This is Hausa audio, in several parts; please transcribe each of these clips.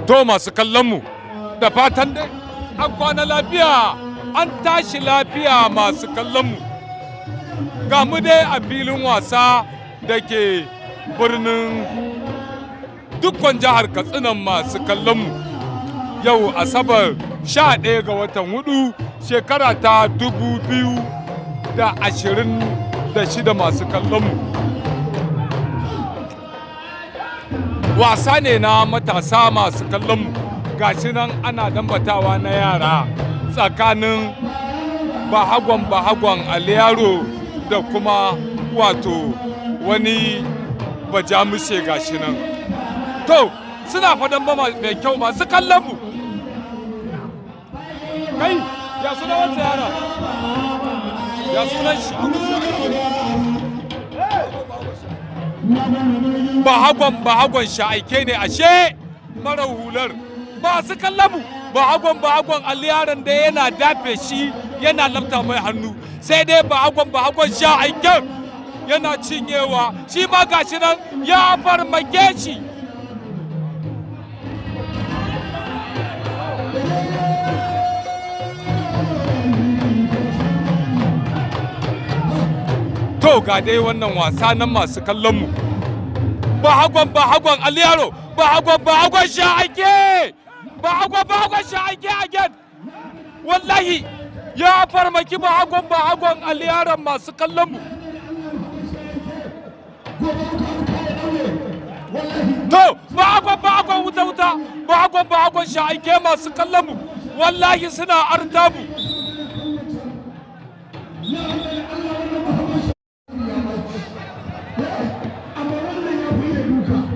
To masu kallon mu da fatan dai an kwana lafiya an tashi lafiya masu kallon mu. Ga mu dai a filin wasa da ke birnin dukkan jihar Katsina masu kallon mu. Yau Asabar 11 ga watan 4 shekara ta 2026 masu kallon mu. Wasa ne na matasa masu kallon mu, gashi nan ana dambatawa na yara tsakanin bahagon Aliyaro da kuma wato wani bajamushe gashi nan. To suna fadan ba mai kyau masu kallon mu. Kai ya suna wata yara, ya sunan shi bahagon sha'aike ne ashe mara hular. Masu kallon mu bahagon Aliyaron da yana dafe shi yana lafta mai hannu, sai dai bahagon sha'aiken yana cinyewa shi ma gashi nan ya farmake shi. To ga dai wannan wasa nan masu kallon mu. Bahagon Aliyaro, bahagon sha'aike, bahagon sha'aike again. Wallahi ya farmaki bahagon Aliyaron masu kallon mu. To bahagon wuta, bahagon sha'aike masu kallon mu. Wallahi suna artabu.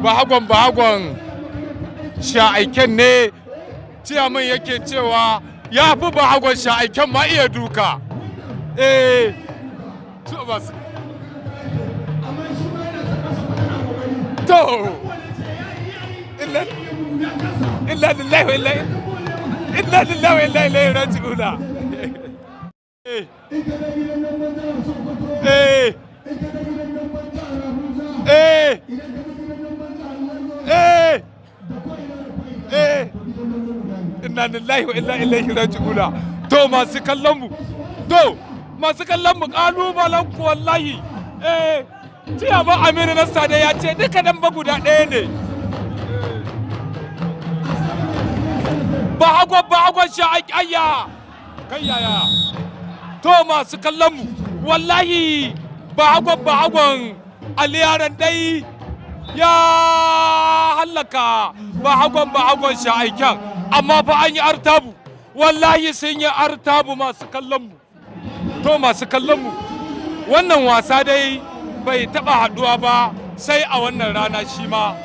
Bahagon sha'aiken ne ciyaman yake cewa ya fi bahagon sha'aiken ma iya duka. To illa lillahi wa ilaihi raji'una. Inna lillahi wa inna ilaihi raji'una. To masu kallon mu kalubalen ku wallahi. Ciyaman Aminu na Sade ya ce duka dan ba guda ɗaya ne. Bahagon sha'ayya kai yaya. To masu kallon mu wallahi bahagon Aliyaron dai ya hallaka bahagon sha'aiken, amma fa an yi artabu, wallahi sun yi artabu masu kallon mu. To masu kallon mu wannan wasa dai bai taba haduwa ba sai a wannan rana shi ma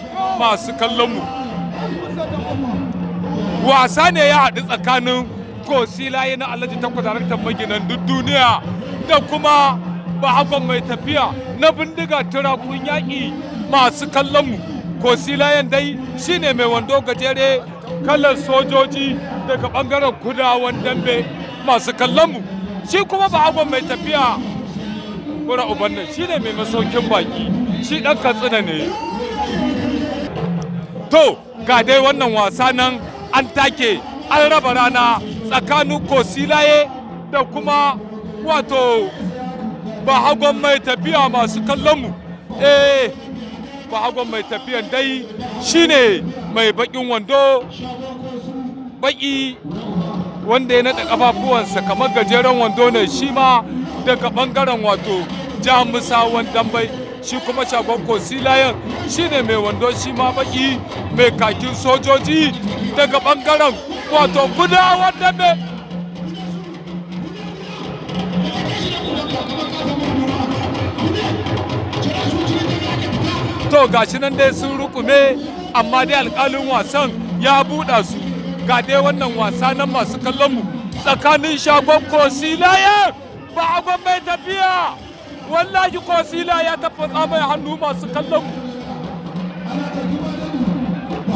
masu kallon mu. Wasa ne ya haɗu tsakanin Kosilaye na Alhaji Tanko daraktan maginan duk duniya da kuma bahagon mai tafiya na bindiga turakun yaƙi masu kallon mu. Kosilayen dai shine mai wando gajere kalar sojoji daga bangaren kudawan dambe masu kallon mu. Shi kuma bahagon mai tafiya kura uban nan shine mai masaukin baki, shi dan Katsina ne. To ga dai wannan wasa nan an take an raba rana tsakanin Kosilaye da kuma wato bahagon mai tafiya masu kallon mu. Bahagon mai tafiyan dai shine mai bakin wando baki wanda ya naɗa kafafuwansa kamar gajeren wando ne shi ma daga bangaren wato jamusawan dambai. Shi kuma shagon Kosilayen shine mai wando shi ma baki mai kakin sojoji daga bangaren wato kudawan dambe. To gashi nan dai sun rukume, amma dai alƙalin wasan ya buɗa su. Ga dai wannan wasa nan masu kallon mu tsakanin shagon Kosilaye bahagon mai tafiya. Wallahi Kosila ya tabbata mai hannu masu kallon mu.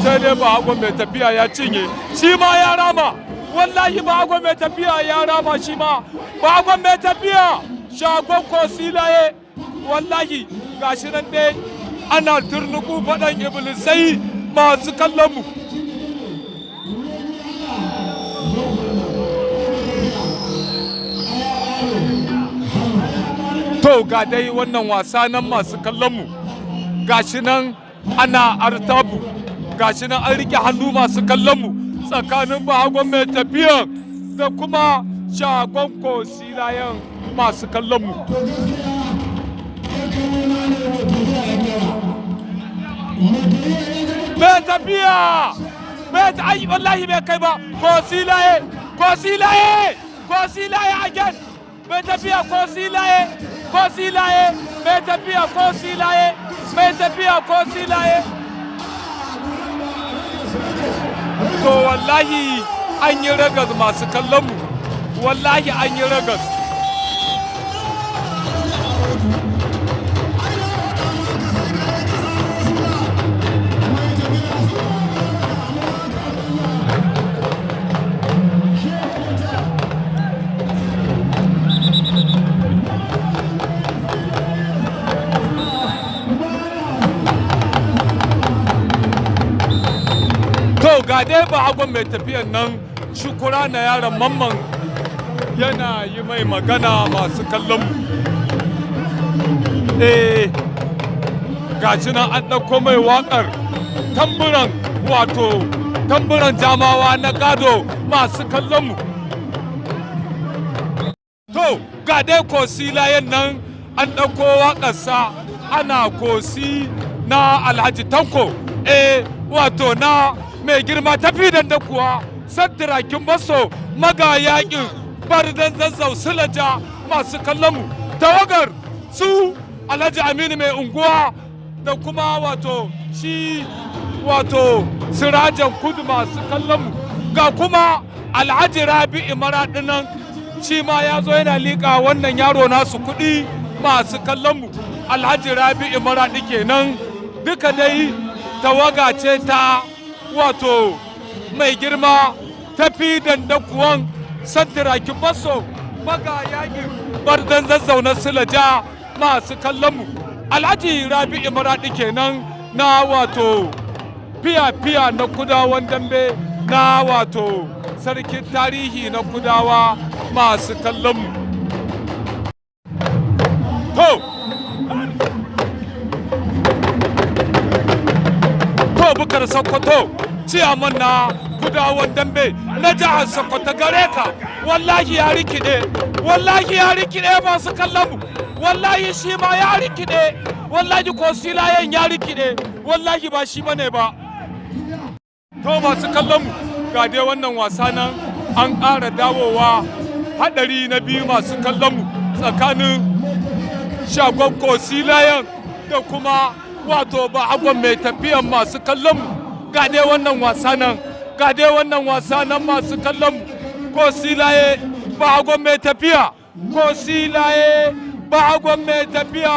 Sai dai bahagon mai tafiya ya cinye, shi ma ya rama. Wallahi bahagon mai tafiya ya rama shi ma. Bahagon mai tafiya shagon Kosilaye. Wallahi gashi nan dai ana turnuku faɗan iblisai masu kallon mu. To ga dai wannan wasa nan masu kallon mu, gashi nan ana artabu, gashi nan an rike hannu masu kallon mu tsakanin bahagon mai tafiya da kuma shagon kosilayen masu kallon mu. Mai tafiya ai wallahi bai kai ba, kosilaye again, mai tafiya kosilaye mai tafiya kosilaye. To wallahi an yi ragas masu kallon mu, wallahi an yi ragas. Ga dai bahagon mai tafiyan nan shukura na yaron mamman yana yi mai magana masu kallon mu. Gashi nan an ɗauko mai waƙar tamburan jamawa na gado masu kallon mu. To ga dai kosilayen nan an ɗauko waƙarsa ana kosi na Alhaji Tanko wato na mai girma tafi da kuwa santirakin baso maga yakin bardan zazzau sulaja masu kallon mu. Tawagar su Alhaji Aminu mai unguwa da kuma wato shi wato Sirajan Kudu masu kallon mu, ga kuma Alhaji Rabi'u Maraɗinan shi ma ya zo yana liƙa wannan yaro nasu kuɗi masu kallon mu. Alhaji Rabi'u Maraɗi kenan, duka dai tawaga ce ta wato mai girma tafi dandakuwan santirakin baso maga yakin bardan zazzauna silaja masu kallon mu. Alhaji Rabi'u Maraɗi kenan na wato fiya na kudawan dambe na wato sarkin tarihi na kudawa masu kallon mu. To Bukar Sokoto ciyaman na kudawan dambe na jihar Sokoto gare ka, wallahi ya rikide masu kallon mu, wallahi shi ma ya rikide, wallahi kosilayen ya rikide, wallahi ba shi bane ba. To masu kallon mu ga dai wannan wasa nan an ƙara dawowa hadari na biyu masu kallon mu tsakanin shagon kosilayen da kuma wato bahagon mai tafiyan masu kallon mu. Ga dai wannan wasa nan masu kallon mu, kosilaye bahagon mai tafiya,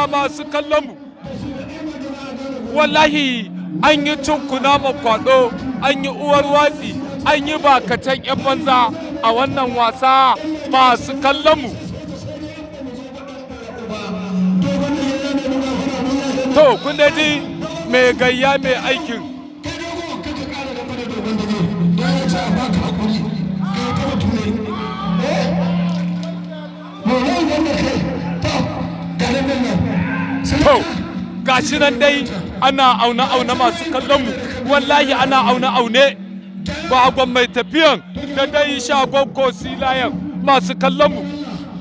masu kallon mu. Wallahi an yi cin kunama kwado, an yi uwar watsi, an yi bakatan yan banza a wannan wasa masu kallon mu. To kun da ji mai gayya mai aikin. To gashi nan dai ana auna masu kallon mu, wallahi ana aune bahagon mai tafiyan da dai shagon kosilayen masu kallon mu.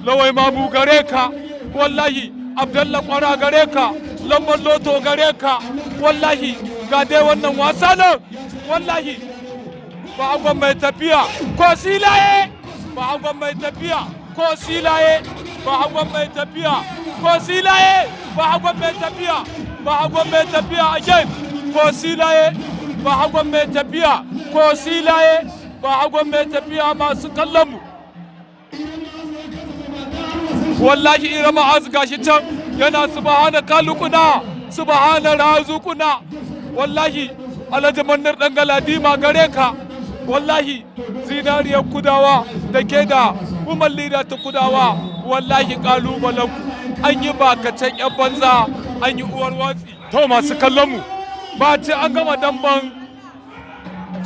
Lawai Mamu gare ka, wallahi Abdallah Kwara gare ka, Lambar Loto gare ka, wallahi ga dai wannan wasa nan, wallahi bahagon mai tafiya kosilaye, bahagon mai tafiya kosilaye, bahagon mai tafiya kosilaye, bahagon mai tafiya, bahagon mai tafiya again kosilaye, bahagon mai tafiya kosilaye, bahagon mai tafiya masu kallon mu. Wallahi Irama Az gashi can yana subhana kalukuna, subhana razukuna, wallahi Alhaji Mannar dan Galadima gare ka, wallahi zinariyar kudawa da ke da umallida ta kudawa, wallahi kalubalen ku an yi bakacin yan banza, an yi uwar watsi. To masu kallon mu ba ce an gama damban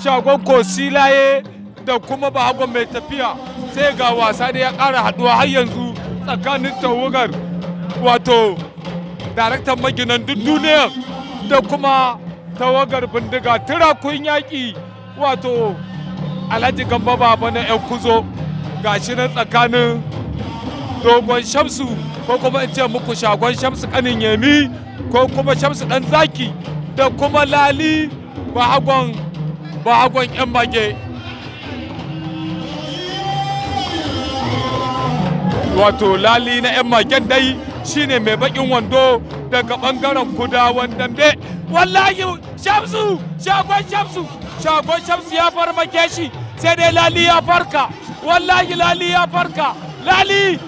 shagon kosilaye da kuma bahagon mai tafiya sai ga wasa da ya ƙara haɗuwa har yanzu tsakanin tawagar wato daraktan maginan duk duniya da kuma tawagar bindiga turakun yaƙi wato alhaji gamba baba na 'yan kuzo gashi na tsakanin dogon shamsu ko kuma in ce muku shagon shamsu kanin yemi ko kuma shamsu dan zaki da kuma lali bahagon 'yan mage wato lali na 'yan magen dai shine mai bakin wando daga bangaren kudawan dambe wallahi shamsu shagon shamsu ya farmake shi sai dai lali ya farka wallahi lali ya farka lali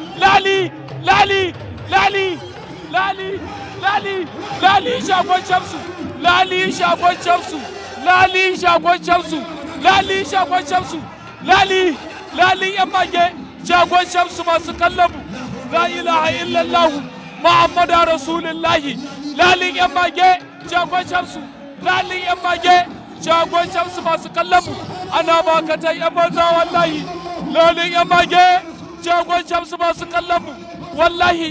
shagon shamsu lali shagon shamsu lali yan mage shagon shamsu masu kallon la ilaha illallah muhammadu rasulullahi lali yan mage shagon shamsu lali yan mage shagon shamsu masu kallon ana bakatai yan banza wallahi lali yan mage shagon shamsu masu kallon wallahi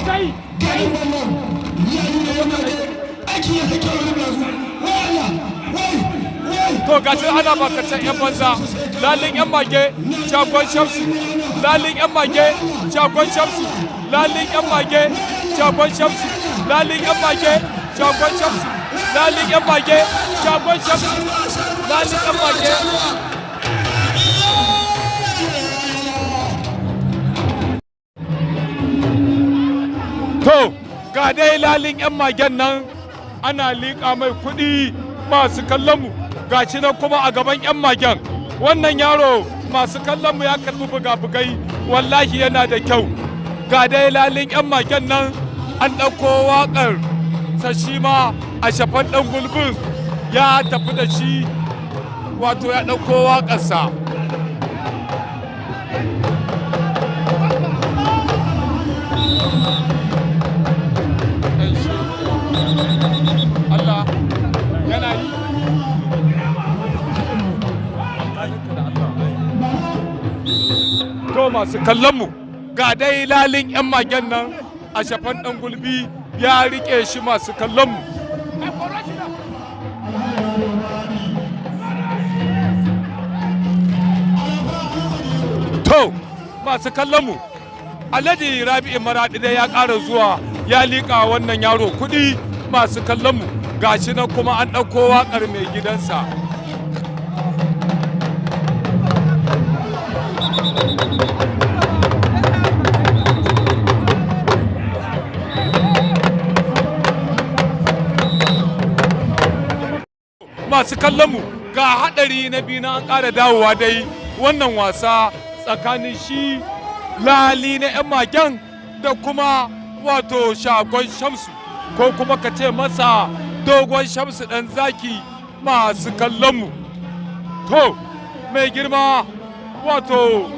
kai to gashi ana bakacin yan banza lalin yan mage shagon shamsu lalin yan mage shagon shamsu lalin yan mage shagon shamsu lalin yan mage shagon shamsu lalin yan mage shagon shamsu lalin yan mage to ga dai lalin yan magen nan ana liƙa mai kuɗi masu kallon mu gashi nan kuma a gaban yan magen wannan yaro masu kallon mu ya karɓi buga-bugai wallahi yana da kyau ga dai lalin yan magen nan an ɗauko waƙar sashi ma a shafan ɗan gulbin ya tafi da shi wato ya ɗauko waƙarsa Allah yana yi to masu kallon mu ga dai lalin yan magen nan a shafan ɗan gulbi ya rike shi masu kallon mu to masu kallon mu alhaji rabi'u maradi dai ya ƙara zuwa ya liƙa wannan yaro kuɗi masu kallon mu gashi nan kuma an ɗauko waƙar mai gidansa masu kallon mu ga haɗari na biyu na an ƙara dawowa dai wannan wasa tsakanin shi lali na 'yan magen da kuma wato shagon shamsu ko kuma ka ce masa dogon shamsu ɗan zaki masu kallonmu to mai girma wato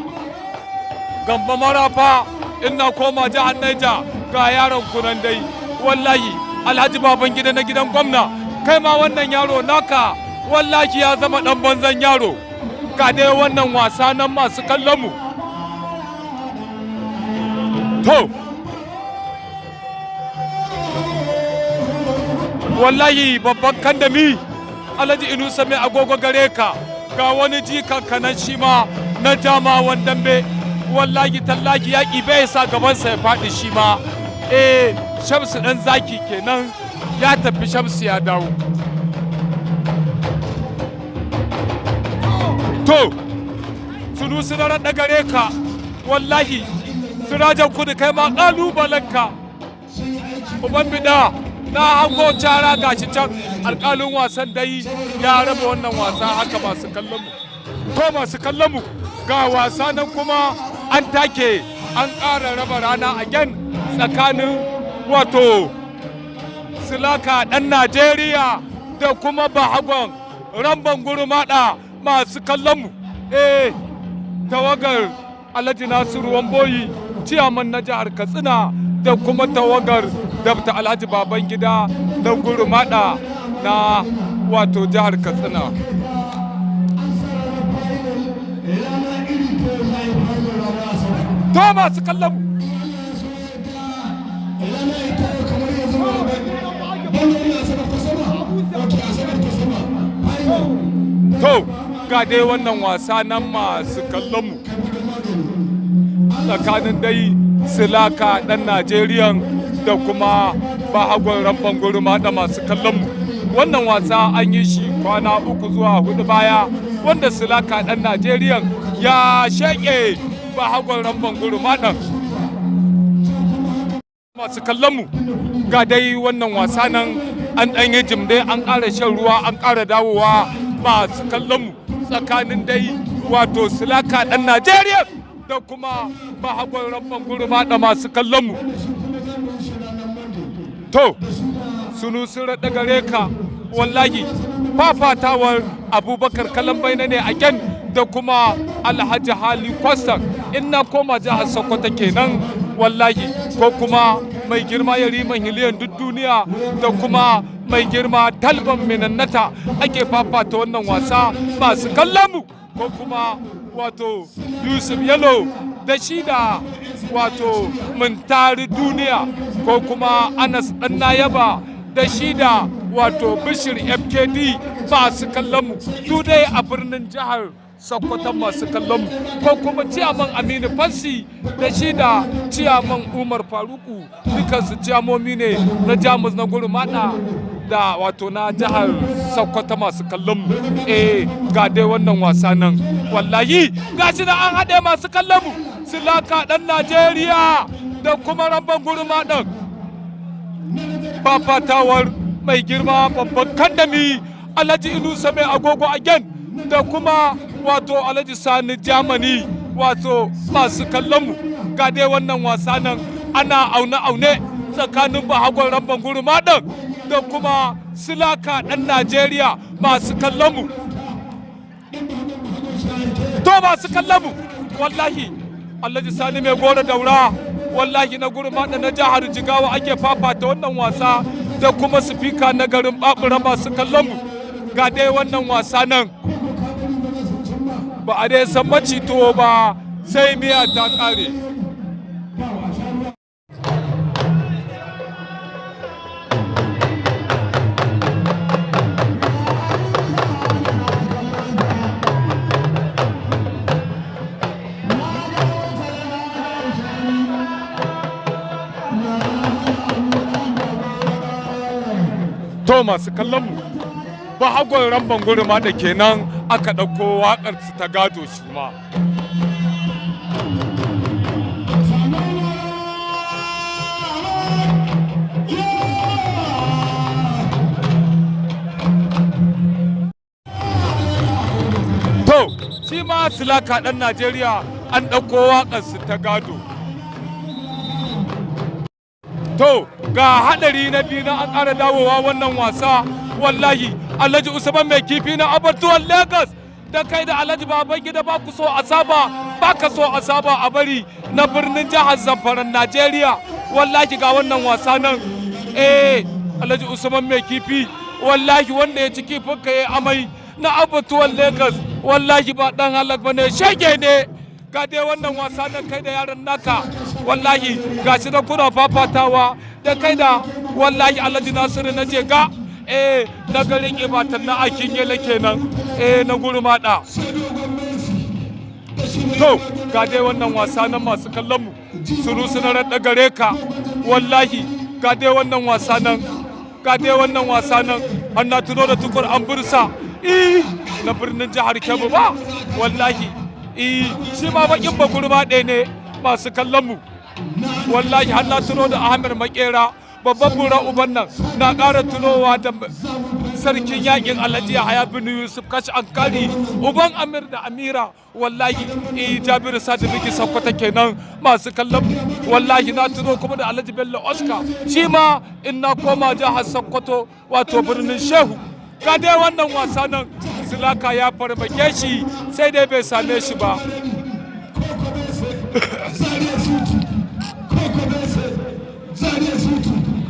gamba marafa ina koma jihar Naija ga yaron kunan dai wallahi alhaji baban gida na gidan gwamna kai ma wannan yaro naka wallahi ya zama ɗan banzan yaro ga dai wannan wasa nan masu kallonmu to wallahi babban kandami alhaji inusa mai agogo gare ka ga wani jikan kanan shi ma na jamawan dambe wallahi tallahi yaƙi bai sa gabansa ya faɗi shi ma shamsu ɗan zaki kenan ya tafi shamsu ya dawo to sunusu na raɗa gare ka wallahi sirajan kudu kai ma ƙalubalenka uban bida na hango cara gashi can alƙalin wasan dai ya raba wannan wasa haka masu kallon mu to masu kallon mu ga wasa nan kuma an take an ƙara raba rana again tsakanin wato silaka ɗan Najeriya da kuma bahagon ramban gurumada masu kallon mu tawagar Alhaji Nasiru Wamboyi ciyaman na jihar Katsina da kuma tawagar Dabta Alhaji Babangida na Gurmada na wato jihar Katsina. To masu kallon to ga dai wannan wasa nan masu kallon mu tsakanin dai Silaka dan Najeriya da kuma Bahagon Ramban Gurma da masu kallon mu. Wannan wasa an yi shi kwana 3 zuwa 4 baya wanda Silaka dan Najeriya ya sheke Bahagon Ramban Gurma dan masu kallon mu. Ga dai wannan wasa nan an ɗan yi jimdai an ƙara shan ruwa an ƙara dawowa masu kallon mu tsakanin dai wato Silaka dan Najeriya da kuma Bahagon Ramban Gurma da masu kallon mu. To sunu sun raɗa gare ka wallahi fafatawar Abubakar Kalambaina ne a gen da kuma Alhaji Hali Kwastan in na koma jihar Sokoto kenan wallahi ko kuma mai girma Yariman Hiliyan duk duniya da kuma mai girma Talban Minannata ake fafata wannan wasa masu kallon mu ko kuma wato Yusuf Yalo da shi da wato Muntari Duniya ko kuma Anas Dan Nayaba da shi da wato Bishir FKD masu kallon mu duk dai a birnin jihar Sokoto masu kallon mu ko kuma ciyaman Aminu Fassi da shi da ciyaman Umar Faruku dukansu ciyamomi ne na Jamus na Gurmada da wato na jihar Sokoto masu kallon mu. Ga dai wannan wasa nan wallahi gashi da an haɗe masu kallon mu Silaka dan Najeriya da kuma Ramban Gurmada fafatawar mai girma babban kandami Alhaji Inusa mai agogo again da kuma wato Alhaji Sani Germany wato masu kallon mu. Ga dai wannan wasa nan ana aune-aune tsakanin Bahagon Ramban Gurmada da kuma Silaka dan Najeriya masu kallon mu. To masu kallon mu wallahi Alhaji Sani mai gora daura wallahi na Gurmada na jihar Jigawa ake fafata wannan wasa da kuma sifika na garin Babura masu kallon mu. Ga dai wannan wasa nan ba a dai san macito ba sai miya ta kare. To masu kallon mu Bahagon Ramban Gurmada kenan aka ɗauko waƙar su ta gado shi ma. To shi ma Silaka ɗan Najeriya an ɗauko waƙar su ta gado. To ga haɗari na biyu na an ƙara dawowa wannan wasa wallahi Alhaji Usman mai kifi na Abartuwan Lagos da kai da Alhaji Babangida ba ku so a saba ba ka so a saba a bari na birnin jihar Zamfara Najeriya wallahi ga wannan wasa nan Alhaji Usman mai kifi wallahi wanda ya ci kifin ka ya amai na Abartuwan Lagos wallahi ba dan halak bane shege ne. Ga dai wannan wasa nan kai da yaran naka wallahi gashi da kuna fafatawa da kai da wallahi Alhaji Nasiru na Jega na garin Ibatan na Akin Yele kenan na Gurmada. To ga dai wannan wasa nan masu kallon mu sunu suna raɗa gare ka wallahi ga dai wannan wasa nan an na tuno da tukur an bursa na birnin jihar Kebbi ba wallahi shi ma bakin ba Gurmada ne masu kallon mu wallahi har na tuno da Ahmed Makera babban bura uban nan na ƙara tunowa da sarkin yakin Alhaji Yahaya bin Yusuf Kashi Ankari uban Amir da Amira wallahi Jabiru Sadi Biki Sokoto kenan masu kallon wallahi na tuno kuma da Alhaji Bello Oscar shi ma in na koma jihar Sokoto wato birnin Shehu. Ga dai wannan wasa nan Silaka ya farmake shi sai dai bai same shi ba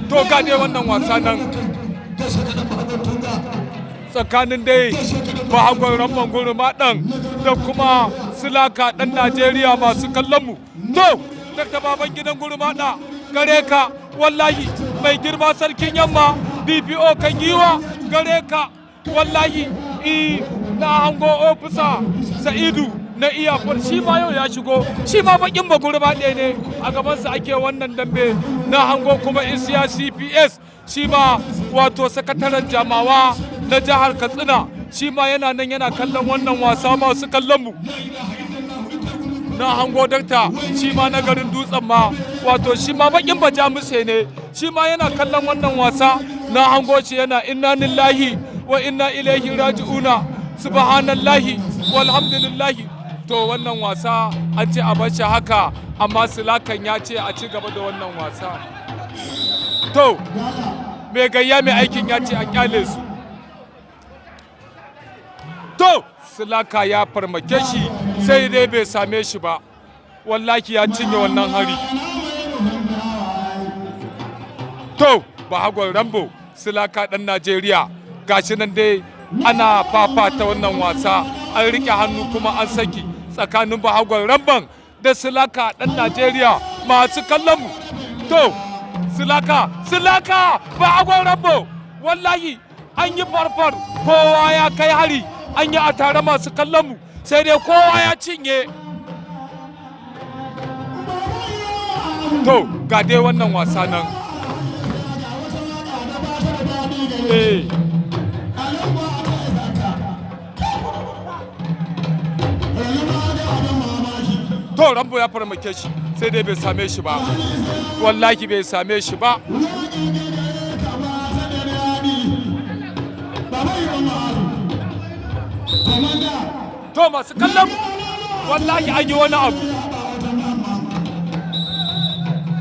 to ga dai wannan wasa nan tsakanin dai bahagon ramban guruma ɗan da kuma silaka ɗan Najeriya masu kallon mu. To, Dr. Babangidan guruma ɗa gare ka wallahi mai girma sarkin yamma DPO kan giwa gare ka wallahi na hango ofisa Sa'idu na iyafar shi ma yau ya shigo shi ma bakin bagurma ɗaya ne a gabansa ake wannan dambe na hango kuma isiya CPS shi ma wato sakataren jamawa na jihar Katsina shi ma yana nan yana kallon wannan wasa masu kallon mu na hango dakta shi ma na garin dutsen ma wato shi ma bakin bajamise ne shi ma yana kallon wannan wasa na hango shi yana inna lillahi wa inna ilaihi raji'una subhanallahi walhamdulillahi. To wannan wasa an ce a bar shi haka amma silakan ya ce a ci gaba da wannan wasa. To mai gayya mai aikin ya ce a kyale su. To silaka ya farmake shi sai dai bai same shi ba wallahi ya cinye wannan hari. To bahagon rambo silaka ɗan Najeriya gashi nan dai ana fafata wannan wasa an rike hannu kuma an saki tsakanin bahagon ramban da silaka ɗan Najeriya masu kallon mu. To silaka bahagon rambo wallahi an yi farfar kowa ya kai hari an yi a tare masu kallon mu sai dai kowa ya cinye. To ga dai wannan wasa nan to rambo ya farmake shi sai dai bai same shi ba wallahi bai same shi ba. To masu kallon wallahi an yi wani abu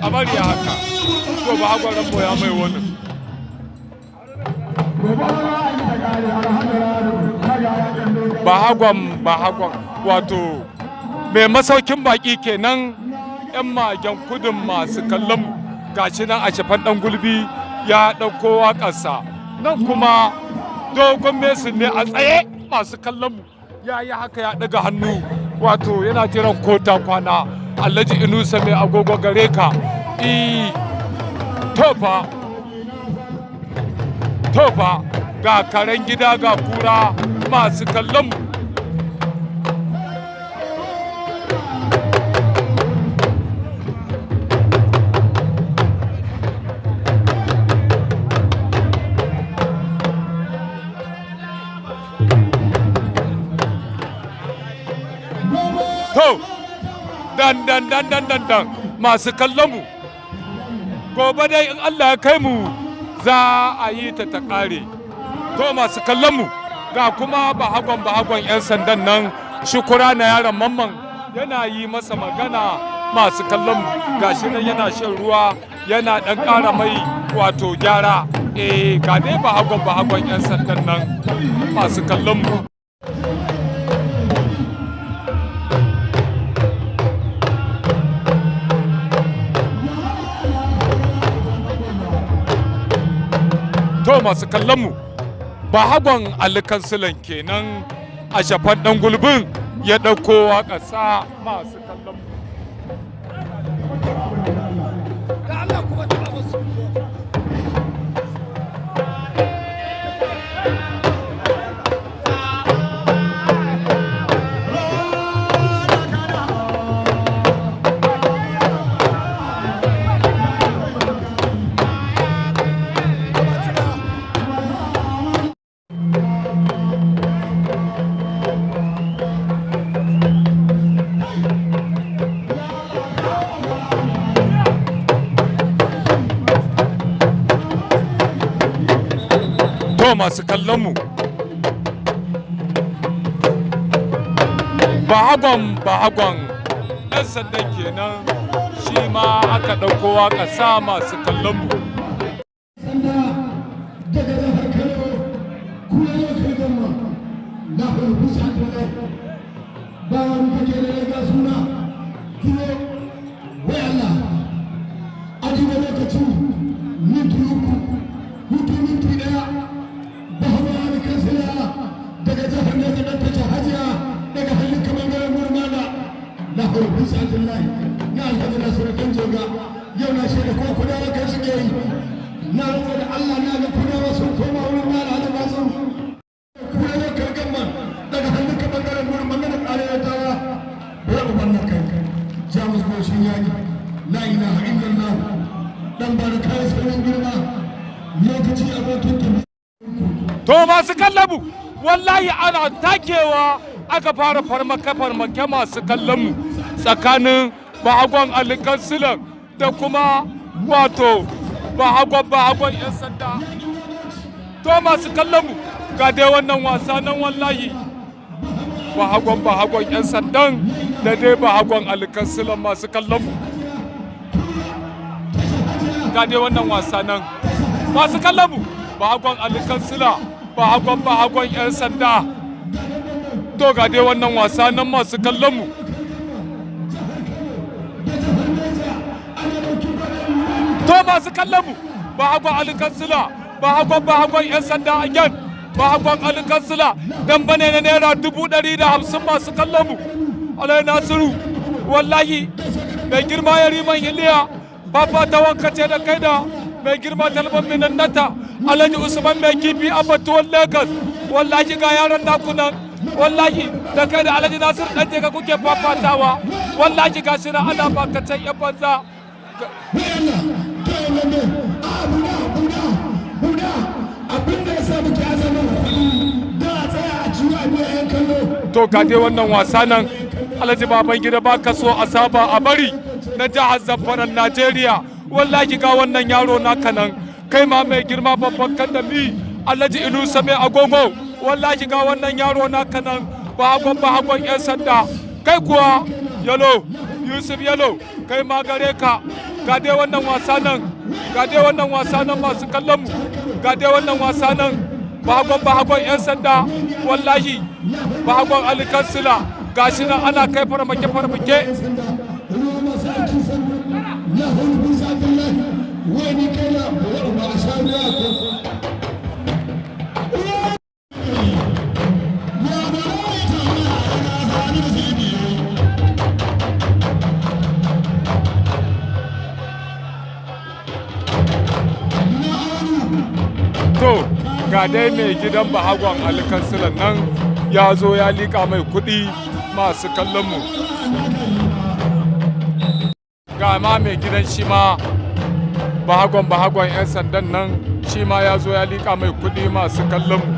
a bari ya haka. To bahagon rambo ya mai wani bahagon wato mai masaukin baki kenan yan magen kudin masu kallon gashi nan a shafan dan gulbi ya ɗauko waƙarsa nan kuma dogon mesin ne a tsaye masu kallon mu ya yi haka ya ɗaga hannu wato yana jiran kota kwana Alhaji Inusa mai agogo gare ka tofa ga karen gida ga kura masu kallon mu. To dan masu kallon mu gobe dai in Allah ya kai mu za a yi ta ƙare. To masu kallon mu ga kuma bahagon 'yan sandan nan shukura na yaron mamman yana yi masa magana masu kallon mu gashi nan yana shan ruwa yana ɗan ƙara mai wato gyara ga dai bahagon 'yan sandan nan masu kallon mu. To masu kallon mu bahagon alikansilan kenan a shafan ɗan gulbin ya ɗauko waƙasa masu kallon mu. Masu kallon mu bahagon ɗan sandan kenan shi ma aka ɗauko waƙa sa masu kallon mu. wai Allah a duba lokaci minti uku minti daya ba hawa da kansila daga jihar ne da ta hajiya daga hannun kamar garin murmana na hurbi sa'adun lahi na alhaji na suratun joga yau na shaida ko kudawa kai suke yi na rufe da Allah na ga kudawa sun koma wurin mala da basu kudawa kargamman daga hannun kamar garin murmana da ƙarayatawa bai ubanna kai jamus goshin yaƙi la ilaha illallah dan ba da kayan sauran girma lokaci abokin tabi to masu kallabu wallahi ana takewa aka fara farmake masu kallonmu tsakanin bahagon alkansilan da kuma wato bahagon 'yan sanda to masu kallonmu ga dai wannan wasa nan wallahi bahagon 'yan sandan da dai bahagon alkansilan masu kallonmu ga dai wannan wasa nan masu kallonmu bahagon alkansila bahagon 'yan sanda to ga dai wannan wasa nan masu kallonmu to masu kallonmu bahagon alkansila bahagon 'yan sanda again bahagon alkansila dan bane na naira 150 masu kallonmu alai nasiru wallahi mai girma ya riman iliya baba ta wankace da kai da mai girma talban minannata alhaji usman mai kifi a batuwan lagos wallahi ga yaran naku nan wallahi da kai da alhaji nasir dan ga kuke fafatawa wallahi ga shi na ana bakacin yan banza to ga dai wannan wasa nan alhaji baban gida ba ka so a saba a bari na jihar zamfaran najeriya wallahi ga wannan yaro naka nan kai ma mai girma babban kandami alhaji inusa mai agogo wallahi ga wannan yaro naka nan bahagon 'yan sanda kai kuwa yalo yusuf yalo kai ma gare ka ga dai wannan wasa nan masu kallon mu ga dai wannan wasa nan bahagon 'yan sanda wallahi bahagon alkansila gashi nan ana kai farmake to ga dai mai gidan bahagon alkansilan nan ya zo ya liƙa mai kuɗi masu kallon mu ga ma mai gidan shi ma bahagon 'yan sandan nan shi ma ya zo ya liƙa mai kuɗi masu kallon mu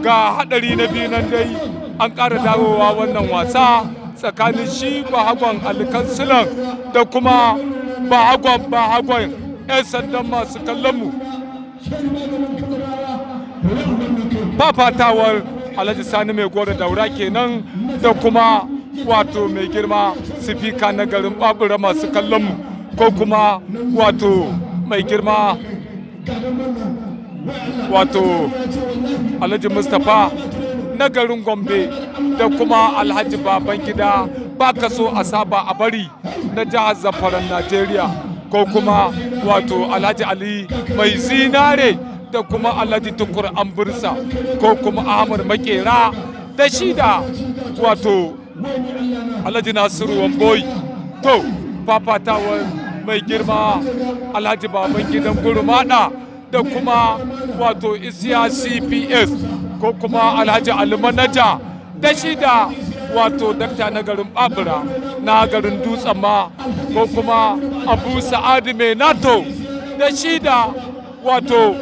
ga haɗari na biyu nan dai an ƙara dawowa wannan wasa tsakanin shi bahagon alkansilan da kuma bahagon 'yan sandan masu kallon mu fafatawar alhaji sani mai gora daura kenan da kuma wato mai girma sifika na garin babura masu kallon mu ko kuma wato mai girma wato alhaji mustapha na garin gombe da kuma alhaji babangida ba ka so a saba a bari na jihar zamfaran najeriya ko kuma wato alhaji ali mai zinare da kuma alhaji tukur ambursa ko kuma ahmad makera da shida wato alhaji nasiru wamboyi to fafatawar mai girma alhaji baban gidan gurmada da kuma wato isiya cps ko kuma alhaji almanaja da shida wato dakta na garin babura na garin dutsen ma ko kuma abu sa'adu mai nato da shida wato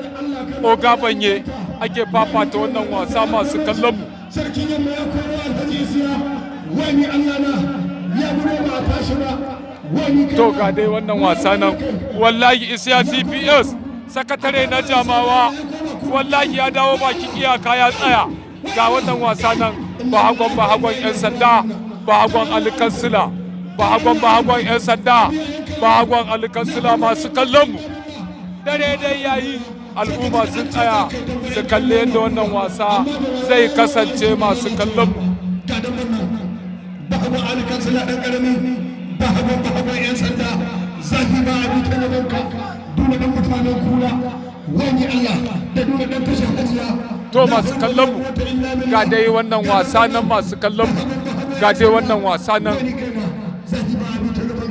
oga banye ake fafata wannan wasa masu kallon mu sarkin yamma ya koro alhaji isiya wani allah na ya buro ba a tashi ba wani to ga dai wannan wasa nan wallahi isiya cps sakatare na jamawa wallahi ya dawo bakin iyaka ya tsaya ga wannan wasa nan bahagon 'yan sanda bahagon alkansila bahagon 'yan sanda bahagon alkansila masu kallon mu dare dai yayi al'umma sun tsaya su kalli yadda wannan wasa zai kasance masu kallon mu. Bahagon alkansila ɗan ƙarami, bahagon 'yan sanda, zafi ba a bita na banka, dole ɗan mutanen kula, wani Allah da dole ɗan tashar hajiya. To masu kallon mu ga dai wannan wasa nan masu kallon mu ga dai wannan wasa nan.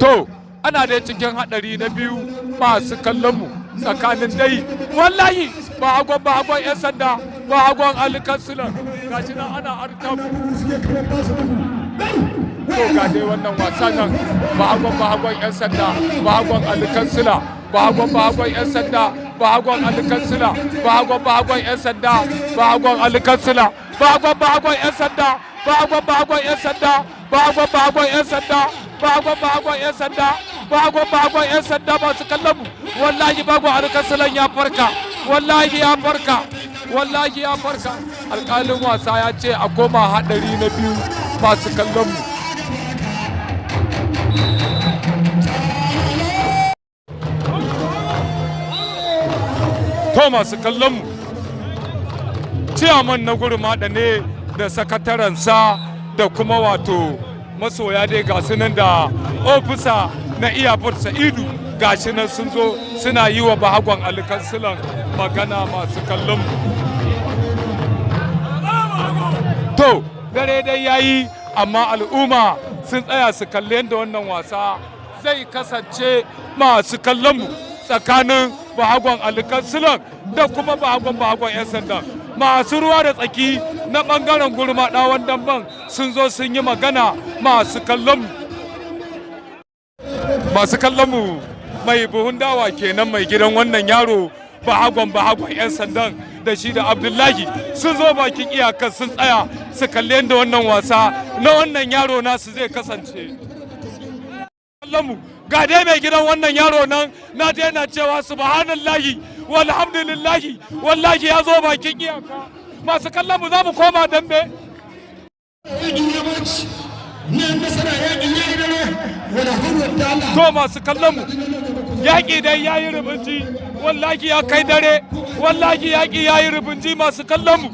To ana dai cikin haɗari na biyu masu kallon mu tsakanin dai wallahi bahagon 'yan sanda bahagon alkansila gashi nan ana artabu. To ga dai wannan wasa nan bahagon 'yan sanda bahagon alkansila bahagon 'yan sanda bahagon alkansila bahagon 'yan sanda bahagon alkansila bahagon 'yan sanda bahagon 'yan sanda bahagon 'yan sanda bahagon 'yan sanda bahagon 'yan sanda masu kallon mu wallahi bahagon alkansilan ya farka wallahi ya farka wallahi ya farka. Alƙalin wasa ya ce a koma haɗari na biyu masu kallon mu. To masu kallon mu ciyaman na gurmaɗa ne da sakatarensa da kuma wato masoya dai ga nan da ofisa na iyafur sa'idu gashi nan sun zo suna yi wa bahagon alkansilan magana masu kallon mu. To dare dai yayi amma al'umma sun tsaya su kalli yadda wannan wasa zai kasance masu kallon mu tsakanin bahagon alkansilan da kuma bahagon 'yan sanda. Masu ruwa da tsaki na bangaren gurmaɗawan damban sun zo sun yi magana masu kallon mu mai buhun dawa kenan mai gidan wannan yaro bahagon 'yan sandan da shi da Abdullahi sun zo bakin iyakar sun tsaya su kalli yadda wannan wasa na wannan yaro nasu zai kasance. Mu ga dai mai gidan wannan yaro nan na daina cewa subhanallahi walhamdulillahi wallahi ya zo bakin iyaka. Masu kallon mu za mu koma dambe. To masu kallon mu yaƙi dai ya yi rubunji wallahi ya kai dare wallahi yaƙi ya yi rubunji masu kallon mu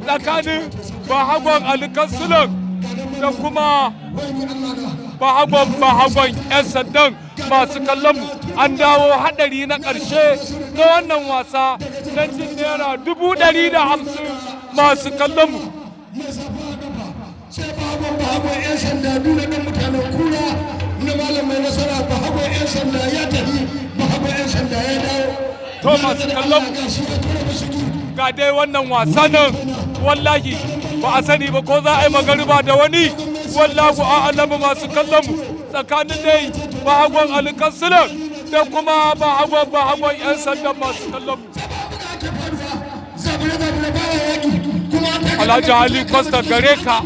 tsakanin bahagon alkansilan da kuma bahagon 'yan sandan masu kallon mu. An dawo haɗari na ƙarshe na wannan wasa don cin naira 150 masu kallon mu. Sai bahagon 'yan sanda dole ɗan mutanen kura na malam mai nasara bahagon 'yan sanda ya tafi bahagon 'yan sanda ya dawo. To masu kallon mu ga dai wannan wasa nan wallahi ba a sani ba ko za a yi magariba da wani wallahu a'lamu masu kallon mu tsakanin dai bahagon alkansilan da kuma bahagon 'yan sandan masu kallon mu. Alhaji Ali Costa gare ka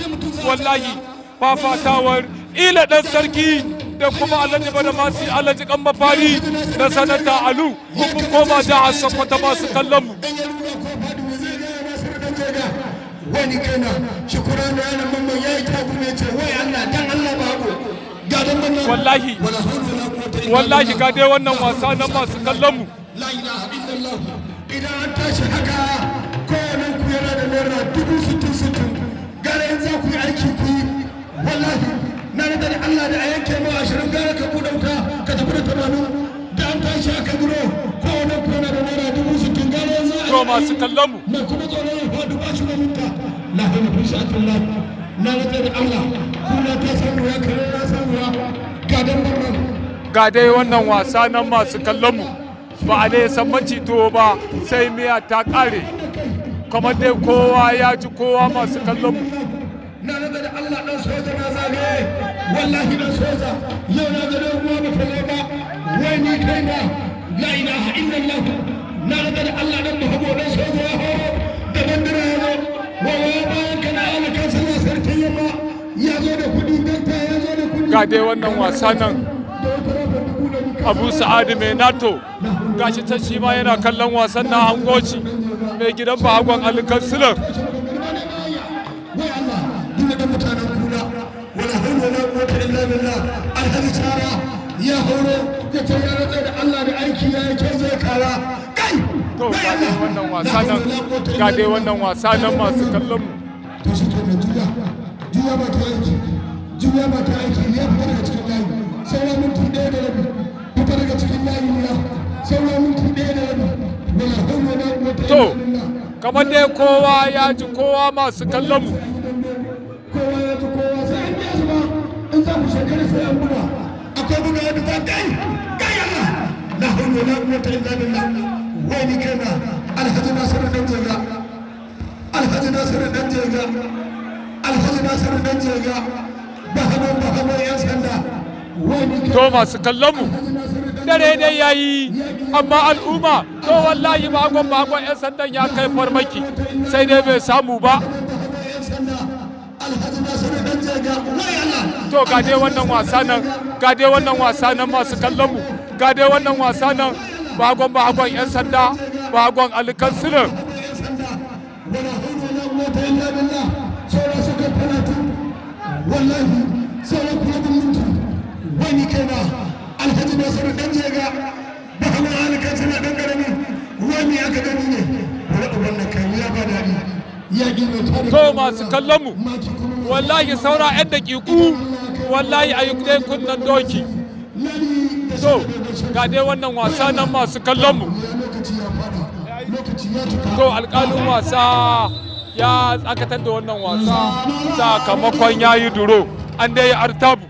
wallahi fafatawar ila dan sarki da kuma Alhaji Badamasi Alhaji kan mafari da sanata Alu kun koma jihar Sokoto masu kallon mu. Wani kana shukura da yana mamman ya yi tagu mai ce wai Allah dan Allah babu gadon wannan wallahi ga dai wannan wasa nan masu kallon mu. La ilaha illallah idan an tashi haka kowane ku yana da naira 60,000 gara in za ku yi aiki ku yi wallahi na da Allah da a yanke mu 20 gara ka buɗe wuta ka tafi da 80 da an tashi haka duro kowane ku yana da naira 60,000 gara yanzu a To masu kallon mu na kuma tsoron ya faɗi ba shi gaminta na hana fi sha'atullah na rage da Allah kuna ta samu ya kare ya samu ya gadan barnan ga dai wannan wasa nan masu kallon mu ba a dai san macito ba sai miya ta ƙare kamar dai kowa ya ji kowa masu kallon mu. na rage da Allah dan soja na zagaye wallahi dan soja yau na ga ruwa ba ta ba wai ni kai na la ilaha illallah na rage da Allah dan Muhammad dan soja ya horo da bandira ya zo wawa bayan kana alakan sallah sarkin yamma ya zo da kudi danta ya zo da kudi Ga dai wannan wasa nan Abu Sa'adu mai nato gashi ta shi ma yana kallon wasan na hangoci mai gidan bahagon alkansilan. ya horo ya ce ya rantsa da Allah da aiki ya yi kyau zai kawa kai to ga dai wannan wasa nan ga dai wannan wasa nan masu kallon mu to shi to ne juya ba ta aiki juya ba ta aiki ne fita daga cikin layi sauran minti ɗaya da rabi fita daga cikin layi ne sauran minti ɗaya da rabi wala hawla wala quwwata to kamar dai kowa ya ji kowa masu kallon mu kowa ya ji kowa sai an biya su ba in za mu shekara sai an buga akwai buga yadda ta kai Allah la hawla wala quwwata illa billah wani kana alhaji nasiru dan jirga alhaji nasiru dan jirga alhaji nasiru dan jirga bahaman yan sanda wani to masu kallon mu dare dai yayi amma al'umma to wallahi bagon yan sandan ya kai farmaki sai dai bai samu ba to ga dai wannan wasa nan ga dai wannan wasa nan masu kallon mu ga dai wannan wasa nan bagon yan sanda bagon alkansilin wallahi sauran kuma minti wani kana alhaji nasiru dan jega bagon alkansila dan garami wani aka gani ne wannan kamiya ba dadi ya gina to masu kallon mu wallahi saura 'yan daƙiƙu wallahi a yi dai kunnan doki to ga dai wannan wasa nan masu kallon mu to alƙalin wasa ya tsakatar da wannan wasa sakamakon ya yi duro an dai artabu